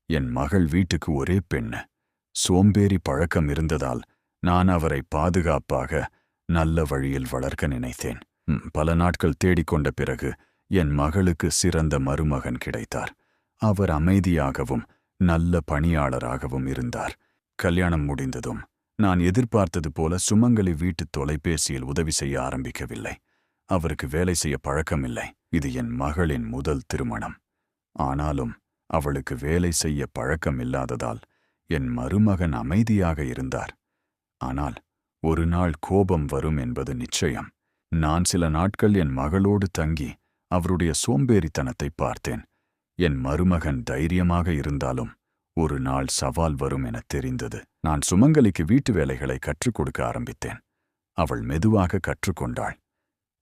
என் மகள் வீட்டுக்கு ஒரே பெண்ணு. சோம்பேறி பழக்கம் இருந்ததால் நான் அவரை பாதுகாப்பாக நல்ல வழியில் வளர்க்க நினைத்தேன். பல நாட்கள் தேடிக்கொண்ட பிறகு என் மகளுக்கு சிறந்த மருமகன் கிடைத்தார். அவர் அமைதியாகவும் நல்ல பணியாளராகவும் இருந்தார். கல்யாணம் முடிந்ததும் நான் எதிர்பார்த்தது போல சுமங்கலி வீட்டு தொலைபேசியில் உதவி செய்ய ஆரம்பிக்கவில்லை. அவருக்கு வேலை செய்ய பழக்கமில்லை. இது என் மகளின் முதல் திருமணம். ஆனாலும் அவளுக்கு வேலை செய்ய பழக்கமில்லாததால் என் மருமகன் அமைதியாக இருந்தார். ஆனால் ஒரு நாள் கோபம் வரும் என்பது நிச்சயம். நான் சில நாட்கள் என் மகளோடு தங்கி அவருடைய சோம்பேறித்தனத்தை பார்த்தேன். என் மருமகன் தைரியமாக இருந்தாலும் ஒரு நாள் சவால் வரும் என தெரிந்தது. நான் சுமங்கலிக்கு வீட்டு வேலைகளை கற்றுக் கொடுக்க ஆரம்பித்தேன். அவள் மெதுவாக கற்றுக்கொண்டாள்.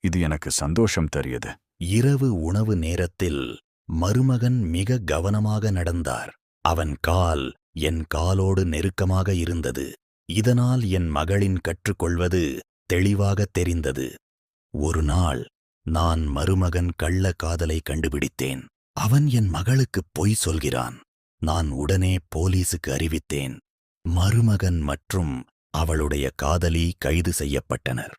இது எனக்கு சந்தோஷம் தரியது. இரவு உணவு நேரத்தில் மருமகன் மிக கவனமாக நடந்தார். அவன் கால் என் காலோடு நெருக்கமாக இருந்தது. இதனால் என் மகளின் கற்றுக்கொள்வது தெளிவாக தெரிந்தது. ஒரு நாள் நான் மருமகன் கள்ள காதலை கண்டுபிடித்தேன். அவன் என் மகளுக்கு பொய் சொல்கிறான். நான் உடனே போலீசுக்கு அறிவித்தேன். மருமகன் மற்றும் அவளுடைய காதலி கைது செய்யப்பட்டனர்.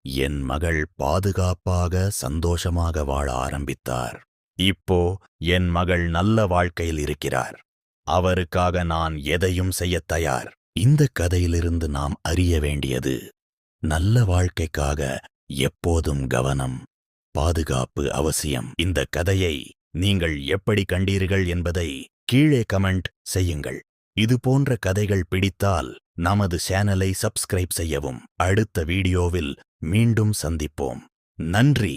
என் மகள் பாதுகாப்பாக சந்தோஷமாக வாழ ஆரம்பித்தார். இப்போ என் மகள் நல்ல வாழ்க்கையில் இருக்கிறார். அவருக்காக நான் எதையும் செய்யத் தயார். இந்த கதையிலிருந்து நாம் அறிய வேண்டியது, நல்ல வாழ்க்கைக்காக எப்போதும் கவனம், பாதுகாப்பு அவசியம். இந்த கதையை நீங்கள் எப்படி கண்டீர்கள் என்பதை கீழே கமெண்ட் செய்யுங்கள். இது போன்ற கதைகள் பிடித்தால் நமது சேனலை சப்ஸ்கிரைப் செய்யவும். அடுத்த வீடியோவில் மீண்டும் சந்திப்போம். நன்றி.